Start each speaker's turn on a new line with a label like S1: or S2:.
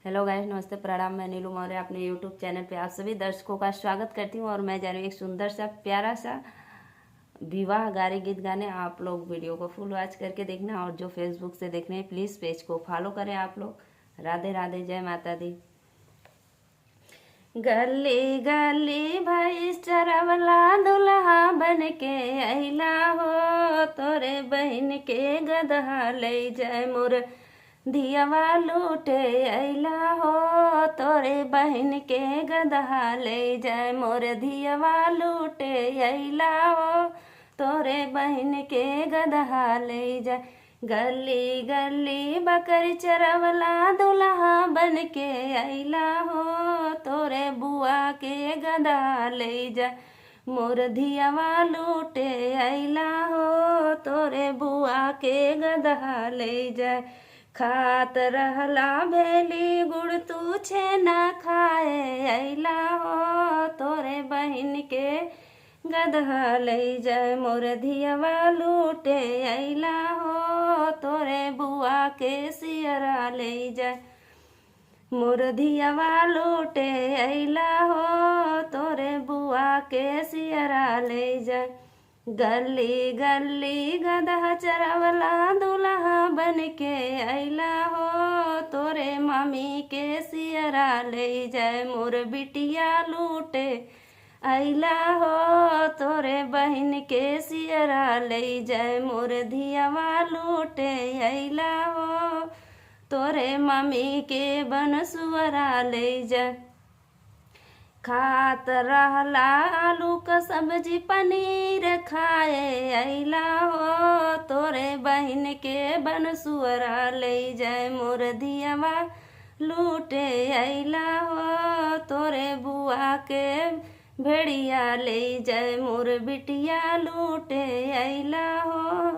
S1: Hello guys, नमस्ते, प्रणाम। मैं नीलू मौर्य अपने यूट्यूब चैनल पे आप सभी दर्शकों का स्वागत करती हूँ। और मैं जा रही हूँ एक सुंदर सा प्यारा सा विवाह गाने गीत गाने। आप लोग वीडियो को फुल वॉच करके देखना, और जो फेसबुक से देख रहे हैं प्लीज़ पेज को फॉलो करें आप लोग। राधे राधे, जय माता दी। गली गली भाई चरवला दुल्हा बन के अइला हो, तोरे बहन के गदहा ले जाए मोर दियावा लूटे अइला हो, तोरे बहन के गदहा ले जाए मोर दियावा लूटे अइला हो, तोरे बहन के गदहा ले जाए। गली गली बकरी चरवला दुल्हा बन के अइला हो, तोरे बुआ के गदहा ले जाए मोर धियावा लूटे अइला हो, तोरे बुआ के गदहा ले जाए। खात रहला भेली गुड़ तू छेना खाए अइला हो, तोरे बहन के गदहा ले जाए मोर धियावा लूटे अइला हो, तोरे बुआ के सियरा ले जाए मोर धियावा लूटे अइला हो, तोरे बुआ के सियरा ले जाए। गली गली गदहा चरवला दुल्हा बन के अइला हो, तोरे मम्मी के सियरा ले जाए मोर बिटिया लूटे अइला हो, तोरे बहन के सियरा ले जाए मोर धियावा लूटे अइला हो, तोरे मम्मी के बनसुअरा ले जाए। खात रहला आलू का सब्जी पनीर खाए अइला हो, तोरे बहन के बनसुअरा ले जाए मोर दियावा लूटे अइला हो, तोरे बुआ के भेड़िया ले जाए मोर बिटिया लूटे अइला हो।